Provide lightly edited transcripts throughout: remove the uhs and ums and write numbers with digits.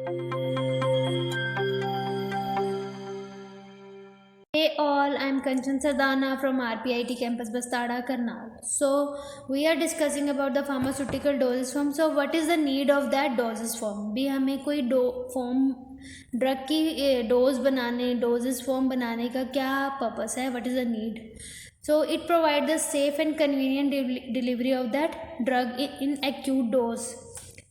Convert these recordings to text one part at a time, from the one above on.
Hey all, I'm Kanchan Sardana from RPIT campus Bastada, Karnal. So we are discussing about the pharmaceutical dosage form. So what is the need of that dosage form? भी हमें कोई form drug की dose बनाने doses form बनाने का क्या purpose है? What is the need? So it provides the safe and convenient delivery of that drug in acute dose.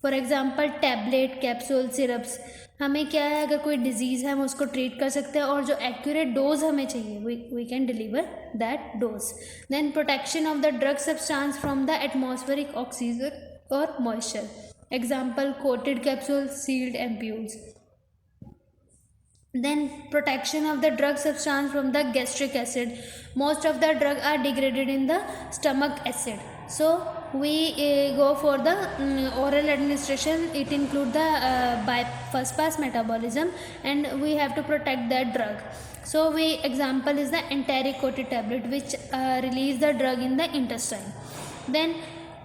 For example tablet capsule syrups, हमें क्या है अगर कोई डिजीज़ है हम उसको ट्रीट कर सकते हैं और जो एक्यूरेट डोज हमें चाहिए we can deliver that dose. Then protection of the drug substance from the atmospheric oxygen और moisture. Example coated capsule, sealed ampoules. Then protection of the drug substance from the gastric acid. Most of the drug are degraded in the stomach acid. So we go for the oral administration. It include the by first pass metabolism and we have to protect that drug. So we example is the enteric coated tablet which release the drug in the intestine. Then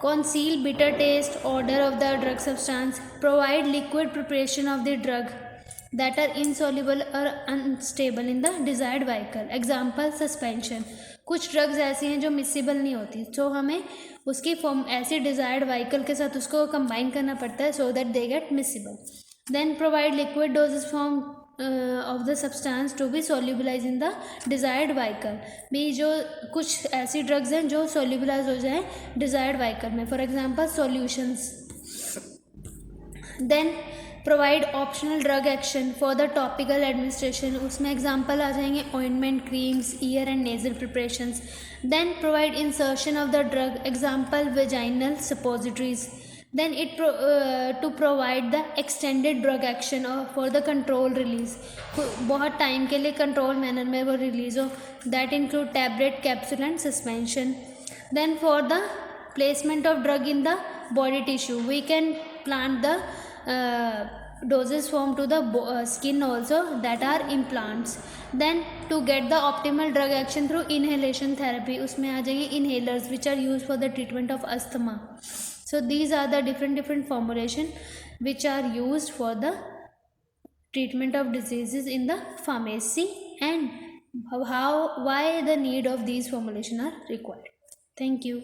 conceal bitter taste, odor of the drug substance, provide liquid preparation of the drug that are insoluble or unstable in the desired vehicle. Example suspension. कुछ drugs ऐसी हैं जो miscible नहीं होती, तो हमें उसकी form ऐसी डिजायर्ड व्हीकल के साथ उसको कंबाइन करना पड़ता है so that they get miscible. Then provide liquid doses form of the substance to be solubilize in the desired vehicle. भी जो कुछ ऐसी ड्रग्स हैं जो सोल्यूबलाइज हो जाएं डिजायर्ड व्हीकल में, for example solutions. Then provide optional drug action for the topical administration. उसमें एग्जाम्पल आ जाएंगे ointment, creams, ear and nasal preparations. Then provide insertion of the drug, example vaginal suppositories. then it to provide the extended drug action for the control release. बहुत time के लिए control manner में वो release हो. That include tablet, capsule and suspension. Then for the placement of drug in the body tissue, we can plant the doses form to the skin also, that are implants. Then to get the optimal drug action through inhalation therapy, उसमें आ जाएंगे inhalers which are used for the treatment of asthma. So these are the different formulation which are used for the treatment of diseases in the pharmacy, and why the need of these formulation are required. Thank you.